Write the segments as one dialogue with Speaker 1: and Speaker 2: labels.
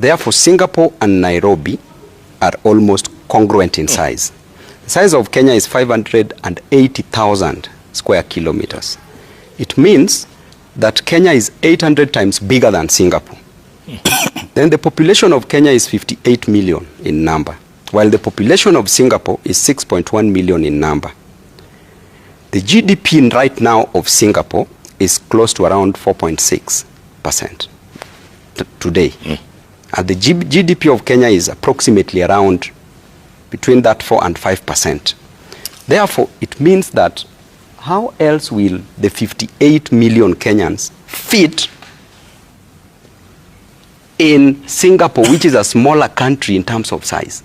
Speaker 1: Therefore, Singapore and Nairobi are almost congruent in size. The size of Kenya is 580,000 square kilometers. It means that Kenya is 800 times bigger than Singapore. Then the population of Kenya is 58 million in number, while the population of Singapore is 6.1 million in number. The GDP right now of Singapore is close to around 4.6% today. And the GDP of Kenya is approximately around between that 4 and 5%. Therefore, it means that how else will the 58 million Kenyans fit in Singapore, which is a smaller country in terms of size?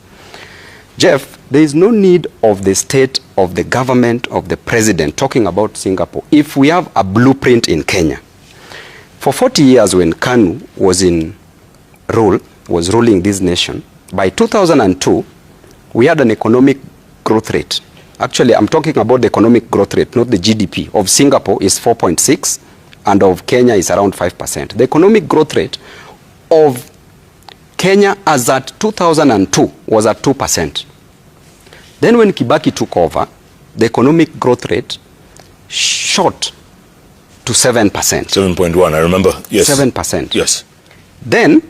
Speaker 1: Jeff, there is no need of the state, of the government, of the president talking about Singapore if we have a blueprint in Kenya. For 40 years when KANU was ruling this nation, by 2002, we had an economic growth rate. Actually, I'm talking about the economic growth rate, not the GDP. Of Singapore is 4.6 and of Kenya is around 5%. The economic growth rate of Kenya as at 2002 was at 2%. Then when Kibaki took over, the economic growth rate shot to 7%.
Speaker 2: 7.1, I remember. Yes.
Speaker 1: 7%.
Speaker 2: Yes.
Speaker 1: Then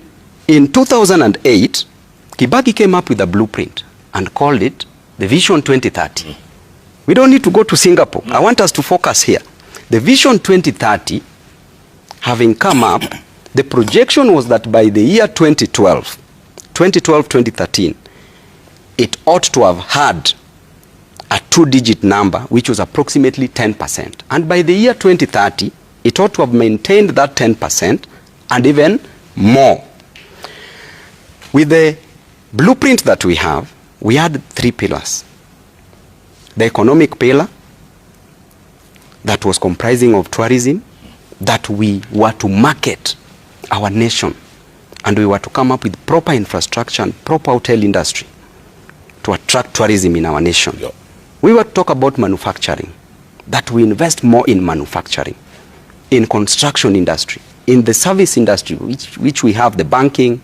Speaker 1: in 2008, Kibaki came up with a blueprint and called it the Vision 2030. We don't need to go to Singapore. I want us to focus here. The Vision 2030, having come up, the projection was that by the year 2013, it ought to have had a two-digit number, which was approximately 10%. And by the year 2030, it ought to have maintained that 10% and even more. With the blueprint that we have, we had 3 pillars. The economic pillar, that was comprising of tourism, that we were to market our nation, and we were to come up with proper infrastructure and proper hotel industry to attract tourism in our nation. Yep. We were to talk about manufacturing, that we invest more in manufacturing, in construction industry, in the service industry, which we have the banking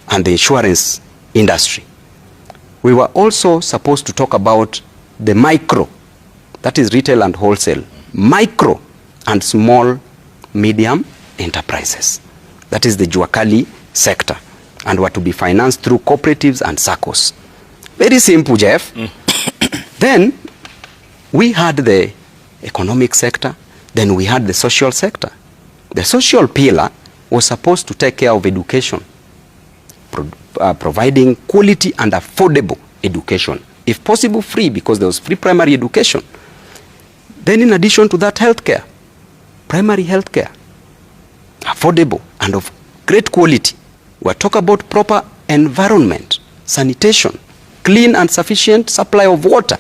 Speaker 1: and the insurance industry. We were also supposed to talk about the micro, that is retail and wholesale, micro and small, medium enterprises. That is the Juakali sector, and were to be financed through cooperatives and SACCOs. Very simple, Jeff. Then we had the economic sector, then we had the social sector. The social pillar was supposed to take care of education, providing quality and affordable education, if possible free, because there was free primary education. Then in addition to that, healthcare, primary healthcare, affordable and of great quality. We're talking about proper environment, sanitation, clean and sufficient supply of water.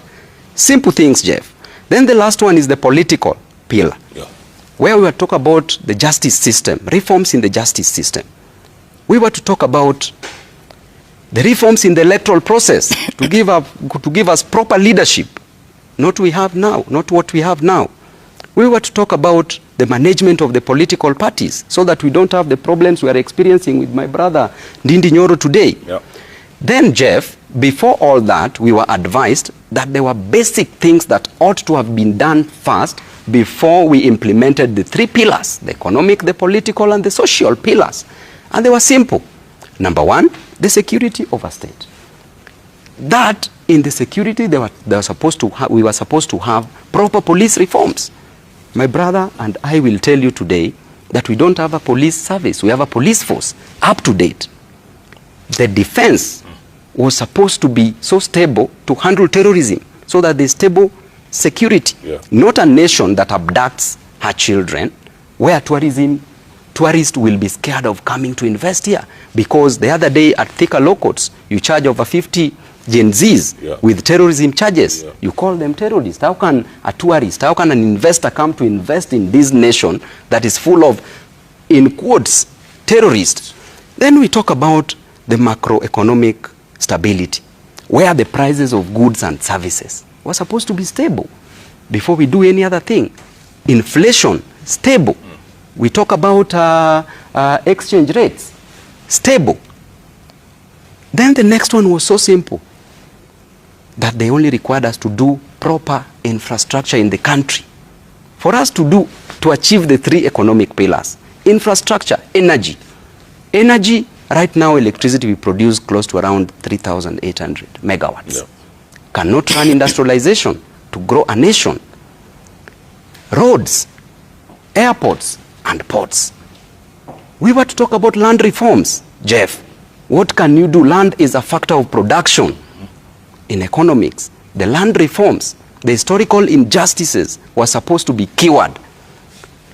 Speaker 1: Simple things, Jeff. Then the last one is the political pillar, where we were talking about the justice system, reforms in the justice system. We were to talk about the reforms in the electoral process to give us proper leadership, not what we have now. We were to talk about the management of the political parties so that we don't have the problems we are experiencing with my brother Ndindi Nyoro today. Yep. Then, Jeff, before all that, we were advised that there were basic things that ought to have been done first before we implemented the 3 pillars, the economic, the political, and the social pillars. And they were simple. Number 1, the security of a state. That in the security, we were supposed to have proper police reforms. My brother and I will tell you today that we don't have a police service. We have a police force up to date. The defense was supposed to be so stable to handle terrorism, so that there's stable security. Not a nation that abducts her children, where tourists will be scared of coming to invest here. Because the other day at Thika Law Courts, you charge over 50 Gen Zs with terrorism charges. You call them terrorists. How can a tourist, how can an investor come to invest in this nation that is full of, in quotes, terrorists? Then we talk about the macroeconomic stability, where the prices of goods and services were supposed to be stable before we do any other thing. Inflation, stable. We talk about exchange rates. stable. Then the next one was so simple that they only required us to do proper infrastructure in the country. For us to achieve the 3 economic pillars: infrastructure, energy. Energy, right now electricity we produce close to around 3,800 megawatts. Yeah. Cannot run industrialization to grow a nation. Roads, airports, and ports. We were to talk about land reforms. Jeff, what can you do? Land is a factor of production in economics. The land reforms, the historical injustices were supposed to be cured.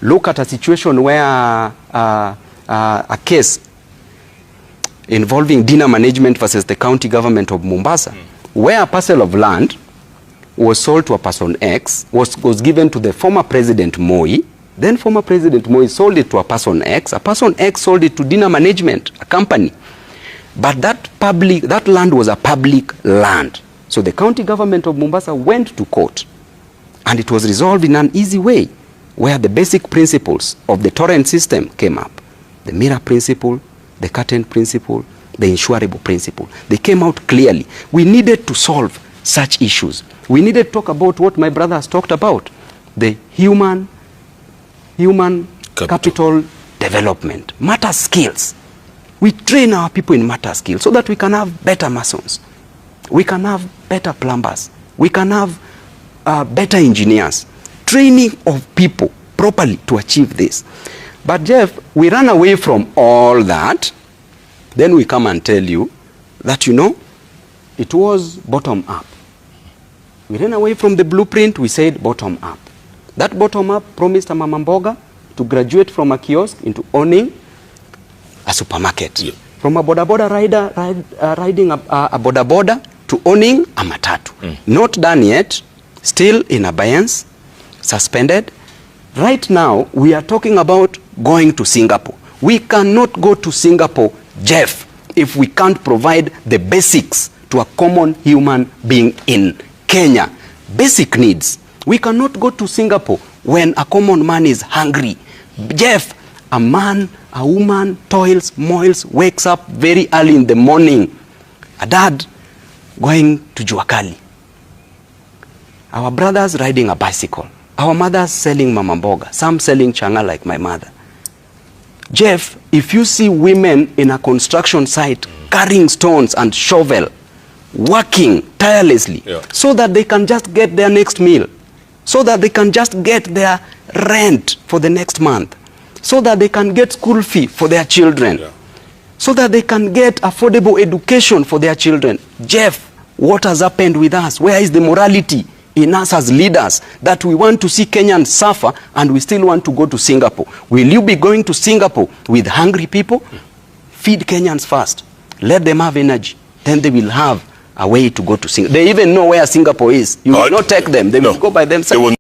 Speaker 1: Look at a situation where a case involving dinner management versus the county government of Mombasa, where a parcel of land was sold to a person X, was given to the former President Moi. Then former President Moi sold it to a person X. A person X sold it to dinner management, a company. But that land was a public land. So the county government of Mombasa went to court, and it was resolved in an easy way, where the basic principles of the torrent system came up. The mirror principle, the curtain principle, the insurable principle. They came out clearly. We needed to solve such issues. We needed to talk about what my brother has talked about, the human capital development, matter skills. We train our people in matter skills so that we can have better masons, we can have better plumbers, we can have better engineers. Training of people properly to achieve this. But Jeff, we run away from all that. Then we come and tell you that, you know, it was bottom up. We ran away from the blueprint. We said bottom up. That bottom up promised a mama mboga to graduate from a kiosk into owning a supermarket. Yeah. From a boda rider riding a boda to owning a matatu. Not done yet. Still in abeyance, suspended. Right now, we are talking about going to Singapore. We cannot go to Singapore, Jeff, if we can't provide the basics to a common human being in Kenya. Basic needs. We cannot go to Singapore when a common man is hungry. Jeff, a man, a woman toils, moils, wakes up very early in the morning. A dad going to Juakali. Our brothers riding a bicycle. Our mothers selling mama mboga. Some selling changa like my mother. Jeff, if you see women in a construction site carrying stones and shovel, working tirelessly, so that they can just get their next meal, so that they can just get their rent for the next month, so that they can get school fee for their children, so that they can get affordable education for their children. Jeff, what has happened with us? Where is the morality in us as leaders that we want to see Kenyans suffer and we still want to go to Singapore? Will you be going to Singapore with hungry people? Feed Kenyans first. Let them have energy. Then they will have a way to go to Singapore. They even know where Singapore is. You will not take them. They will go by themselves.